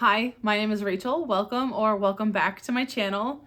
Hi, my name is Rachel. Welcome back to my channel.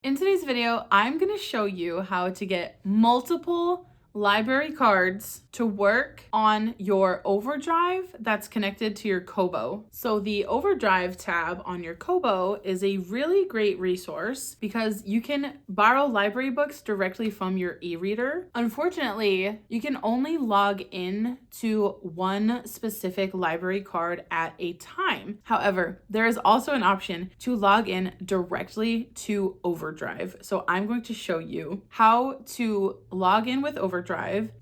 In today's video, I'm going to show you how to get multiple library cards to work on your Overdrive that's connected to your Kobo. So the Overdrive tab on your Kobo is a really great resource because you can borrow library books directly from your e-reader. Unfortunately, you can only log in to one specific library card at a time. However, there is also an option to log in directly to Overdrive. So I'm going to show you how to log in with Overdrive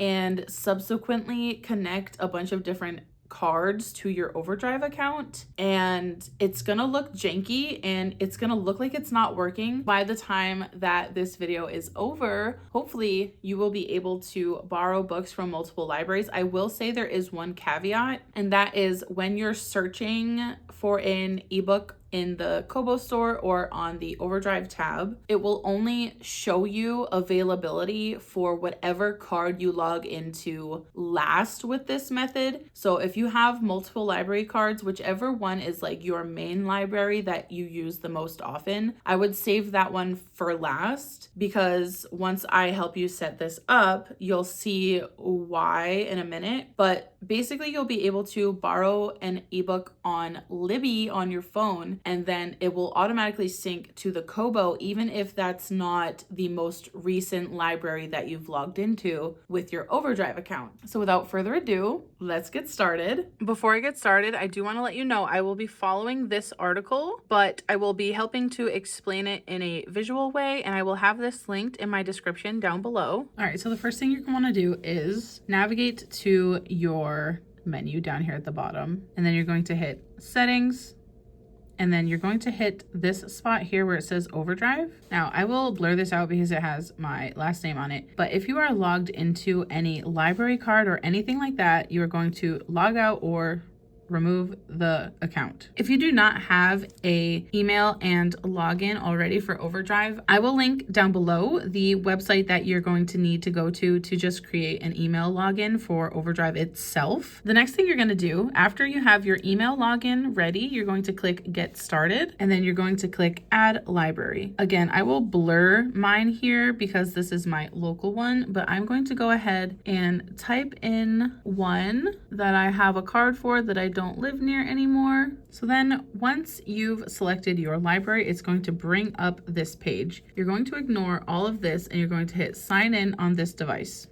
and subsequently connect a bunch of different cards to your Overdrive account, and it's gonna look janky and it's gonna look like it's not working by the time that this video is over. Hopefully you will be able to borrow books from multiple libraries. I will say there is one caveat, and that is when you're searching for an ebook in the Kobo store or on the Overdrive tab, it will only show you availability for whatever card you log into last with this method. So if you have multiple library cards, whichever one is like your main library that you use the most often, I would save that one for last, because once I help you set this up, you'll see why in a minute. But basically you'll be able to borrow an ebook on Libby on your phone, and then it will automatically sync to the Kobo, even if that's not the most recent library that you've logged into with your Overdrive account. So without further ado, let's get started. Before I get started, I do want to let you know I will be following this article, but I will be helping to explain it in a visual way, and I will have this linked in my description down below. All right, so the first thing you're going to want to do is navigate to your menu down here at the bottom, and then you're going to hit Settings, and then you're going to hit this spot here where it says Overdrive. Now, I will blur this out because it has my last name on it, but if you are logged into any library card or anything like that, you are going to log out or remove the account. If you do not have a email and login already for Overdrive, I will link down below the website that you're going to need to go to just create an email login for Overdrive itself. The next thing you're going to do after you have your email login ready, you're going to click Get Started, and then you're going to click Add Library. Again, I will blur mine here because this is my local one, but I'm going to go ahead and type in one that I have a card for that I don't live near anymore. So then once you've selected your library, it's going to bring up this page. You're going to ignore all of this and you're going to hit sign in on this device.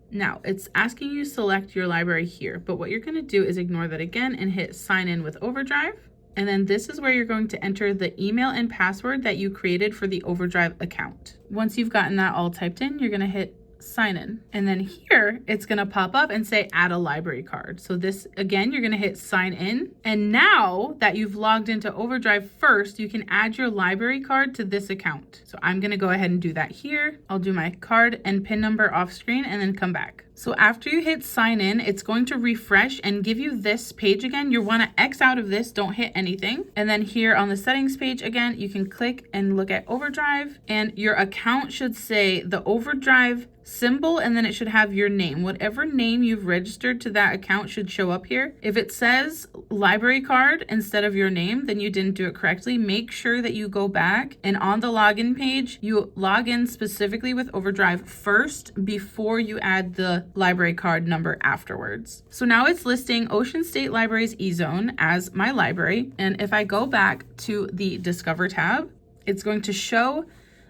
Now it's asking you select your library here, but what you're going to do is ignore that again and hit sign in with Overdrive. And then this is where you're going to enter the email and password that you created for the Overdrive account. Once you've gotten that all typed in, you're going to hit sign in, and then here it's going to pop up and say add a library card. So this again, you're going to hit sign in, and now that you've logged into Overdrive first, you can add your library card to this account. So I'm going to go ahead and do that here. I'll do my card and PIN number off screen and then come back. So after you hit sign in, it's going to refresh and give you this page again. You want to X out of this, don't hit anything. And then here on the settings page again, you can click and look at Overdrive, and your account should say the Overdrive symbol, and then it should have your name. Whatever name you've registered to that account should show up here. If it says library card instead of your name, then you didn't do it correctly. Make sure that you go back and on the login page, you log in specifically with Overdrive first before you add the library card number afterwards. So now it's listing Ocean State Library's eZone as my library. And if I go back to the Discover tab, it's going to show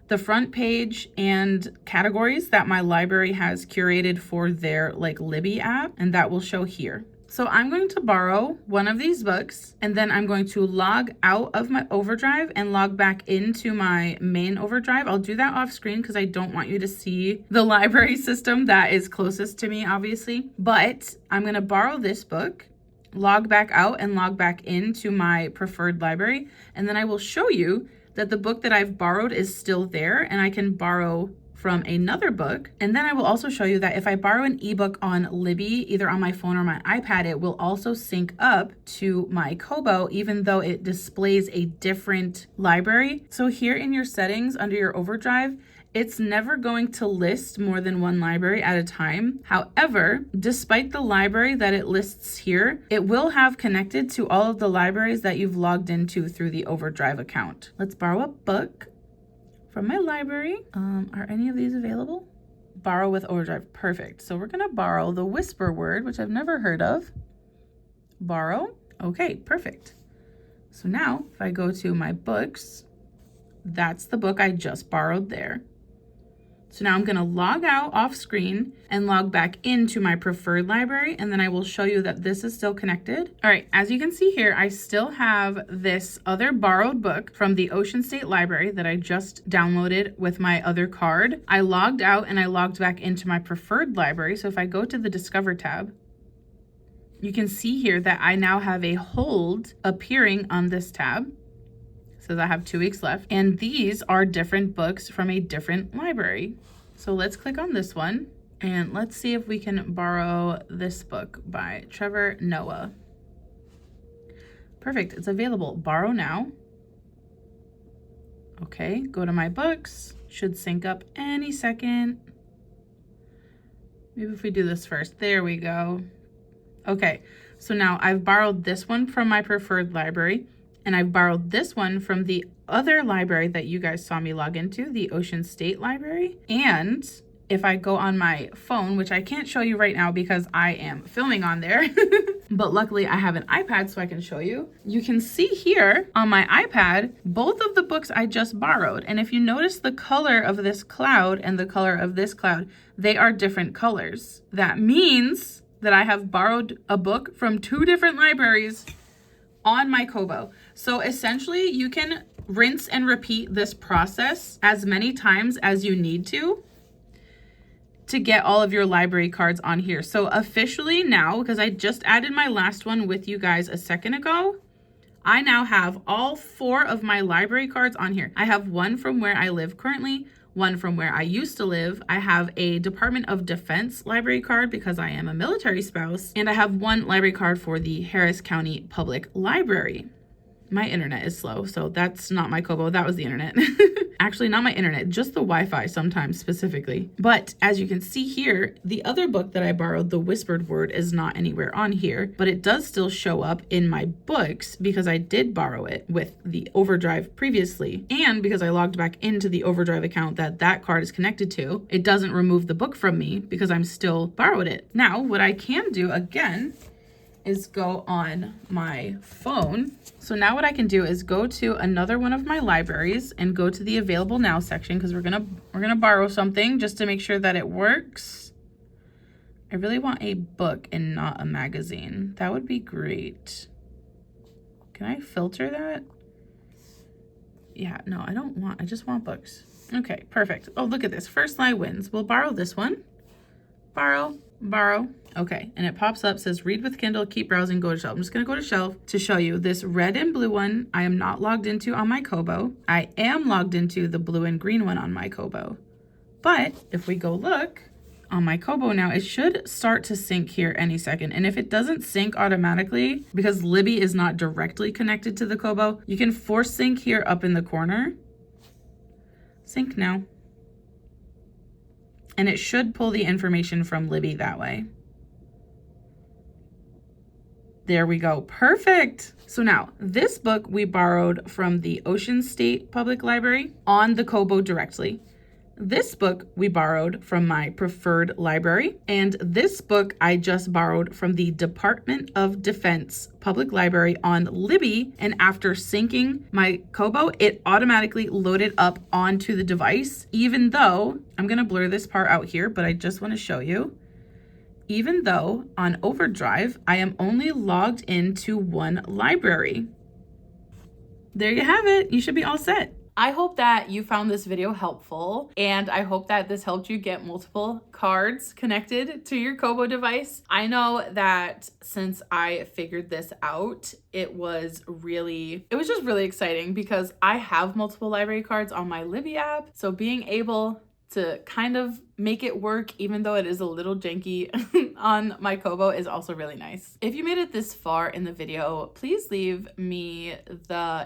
the front page and categories that my library has curated for their like Libby app, and that will show here. So I'm going to borrow one of these books, and then I'm going to log out of my Overdrive and log back into my main Overdrive. I'll do that off screen because I don't want you to see the library system that is closest to me, obviously. But I'm going to borrow this book, log back out and log back into my preferred library, and then I will show you that the book that I've borrowed is still there and I can borrow from another book. And then I will also show you that if I borrow an ebook on Libby, either on my phone or my iPad, it will also sync up to my Kobo, even though it displays a different library. So here in your settings under your Overdrive, it's never going to list more than one library at a time. However, despite the library that it lists here, it will have connected to all of the libraries that you've logged into through the Overdrive account. Let's borrow a book from my library. Are any of these available? Borrow with Overdrive. Perfect. So we're going to borrow The Whisper Word, which I've never heard of. Borrow. Okay, perfect. So now if I go to my books, that's the book I just borrowed there. So now I'm going to log out off screen and log back into my preferred library, and then I will show you that this is still connected. All right, as you can see here, I still have this other borrowed book from the Ocean State Library that I just downloaded with my other card. I logged out and I logged back into my preferred library. So if I go to the Discover tab, you can see here that I now have a hold appearing on this tab. Says I have 2 weeks left, and these are different books from a different library. So let's click on this one and let's see if we can borrow this book by Trevor Noah. Perfect, it's available. Borrow now. Okay, go to my books. Should sync up any second. Maybe if we do this first. There we go. Okay, so now I've borrowed this one from my preferred library, and I've borrowed this one from the other library that you guys saw me log into, the Ocean State Library. And if I go on my phone, which I can't show you right now because I am filming on there, but luckily I have an iPad so I can show you. You can see here on my iPad, both of the books I just borrowed. And if you notice the color of this cloud and the color of this cloud, they are different colors. That means that I have borrowed a book from 2 different libraries on my Kobo. So essentially you can rinse and repeat this process as many times as you need to get all of your library cards on here. So officially now, because I just added my last one with you guys a second ago, I now have all 4 of my library cards on here. I have one from where I live currently, one from where I used to live. I have a Department of Defense library card because I am a military spouse. And I have one library card for the Harris County Public Library. My internet is slow, so that's not my Kobo, that was the internet. Actually, not my internet, just the Wi-Fi sometimes specifically. But as you can see here, the other book that I borrowed, The Whispered Word, is not anywhere on here, but it does still show up in my books because I did borrow it with the Overdrive previously. And because I logged back into the Overdrive account that card is connected to, it doesn't remove the book from me because I'm still borrowed it. Now, what I can do again is go on my phone. So now what I can do is go to another one of my libraries and go to the available now section because we're gonna borrow something just to make sure that it works. I really want a book and not a magazine. That would be great. Can I filter that? Yeah, no, I just want books. Okay, perfect. Oh, look at this. First line wins. We'll borrow this one. Borrow. Okay, and it pops up, says read with Kindle, keep browsing, go to shelf. I'm just gonna go to shelf to show you this red and blue one I am not logged into on my Kobo. I am logged into the blue and green one on my Kobo. But if we go look on my Kobo now, it should start to sync here any second. And if it doesn't sync automatically, because Libby is not directly connected to the Kobo, you can force sync here up in the corner. Sync now. And it should pull the information from Libby that way. There we go. Perfect. So now this book we borrowed from the Ocean State Public Library on the Kobo directly. This book we borrowed from my preferred library. And this book I just borrowed from the Department of Defense Public Library on Libby. And after syncing my Kobo, it automatically loaded up onto the device, even though, I'm gonna blur this part out here, but I just wanna show you, even though on Overdrive, I am only logged into one library. There you have it. You should be all set. I hope that you found this video helpful, and I hope that this helped you get multiple cards connected to your Kobo device. I know that since I figured this out, it was just really exciting because I have multiple library cards on my Libby app. So being able to kind of make it work, even though it is a little janky on my Kobo, is also really nice. If you made it this far in the video, please leave me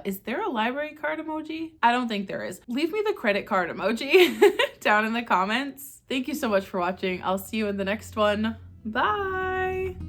is there a library card emoji? I don't think there is. Leave me the credit card emoji down in the comments. Thank you so much for watching. I'll see you in the next one. Bye!